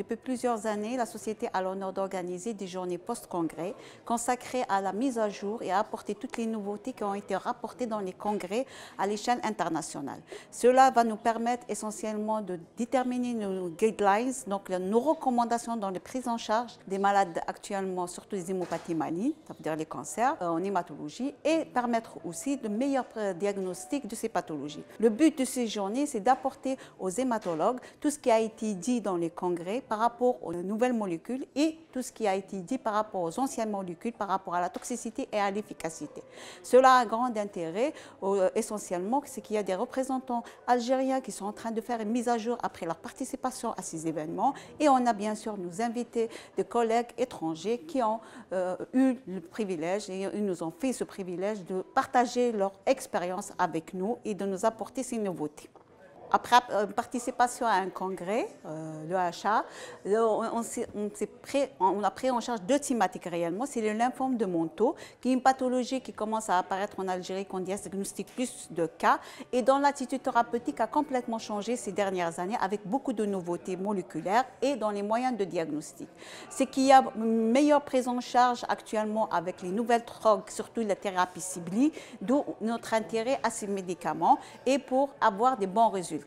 Depuis plusieurs années, la Société a l'honneur d'organiser des journées post-congrès consacrées à la mise à jour et à apporter toutes les nouveautés qui ont été rapportées dans les congrès à l'échelle internationale. Cela va nous permettre essentiellement de déterminer nos guidelines, donc nos recommandations dans les prises en charge des malades actuellement, surtout les hémopathies malignes, ça veut dire les cancers, en hématologie, et permettre aussi de meilleurs diagnostics de ces pathologies. Le but de ces journées, c'est d'apporter aux hématologues tout ce qui a été dit dans les congrès par rapport aux nouvelles molécules et tout ce qui a été dit par rapport aux anciennes molécules, par rapport à la toxicité et à l'efficacité. Cela a un grand intérêt, essentiellement, c'est qu'il y a des représentants algériens qui sont en train de faire une mise à jour après leur participation à ces événements, et on a bien sûr nous invité des collègues étrangers qui ont eu le privilège, et ils nous ont fait ce privilège de partager leur expérience avec nous et de nous apporter ces nouveautés. Après participation à un congrès, le HA, on a pris en charge deux thématiques réellement. C'est le lymphome de Monteau, qui est une pathologie qui commence à apparaître en Algérie, qu'on diagnostique plus de cas, et dont l'attitude thérapeutique a complètement changé ces dernières années avec beaucoup de nouveautés moléculaires et dans les moyens de diagnostic. C'est qu'il y a une meilleure prise en charge actuellement avec les nouvelles drogues, surtout la thérapie ciblée, d'où notre intérêt à ces médicaments et pour avoir des bons résultats.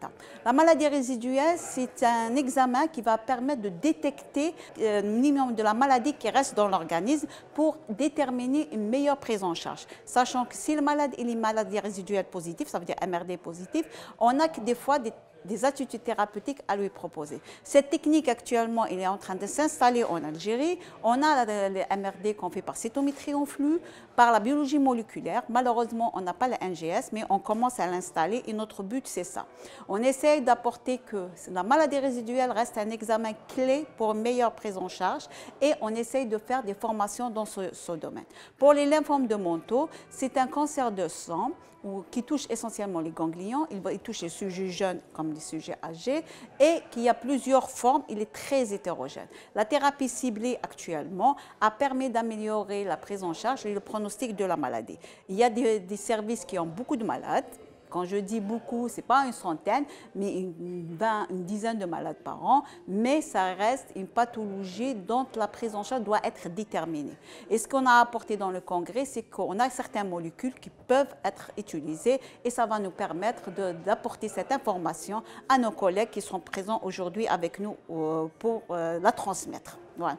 La maladie résiduelle, c'est un examen qui va permettre de détecter le minimum de la maladie qui reste dans l'organisme pour déterminer une meilleure prise en charge. Sachant que si le malade est une maladie résiduelle positive, ça veut dire MRD positif, on a que des fois des attitudes thérapeutiques à lui proposer. Cette technique actuellement, elle est en train de s'installer en Algérie. On a les MRD qu'on fait par cytométrie en flux, par la biologie moléculaire. Malheureusement, on n'a pas la NGS, mais on commence à l'installer et notre but, c'est ça. On essaye d'apporter que la maladie résiduelle reste un examen clé pour une meilleure prise en charge et on essaye de faire des formations dans ce domaine. Pour les lymphomes de Monteau, c'est un cancer de sang qui touche essentiellement les ganglions. Il touche les sujets jeunes comme les sujets âgés et qu'il y a plusieurs formes. Il est très hétérogène. La thérapie ciblée actuellement a permis d'améliorer la prise en charge et le pronostic de la maladie. Il y a des services qui ont beaucoup de malades. Quand je dis beaucoup, ce n'est pas une centaine, mais une dizaine de malades par an, mais ça reste une pathologie dont la prise en charge doit être déterminée. Et ce qu'on a apporté dans le congrès, c'est qu'on a certaines molécules qui peuvent être utilisées et ça va nous permettre d'apporter cette information à nos collègues qui sont présents aujourd'hui avec nous pour la transmettre. Voilà.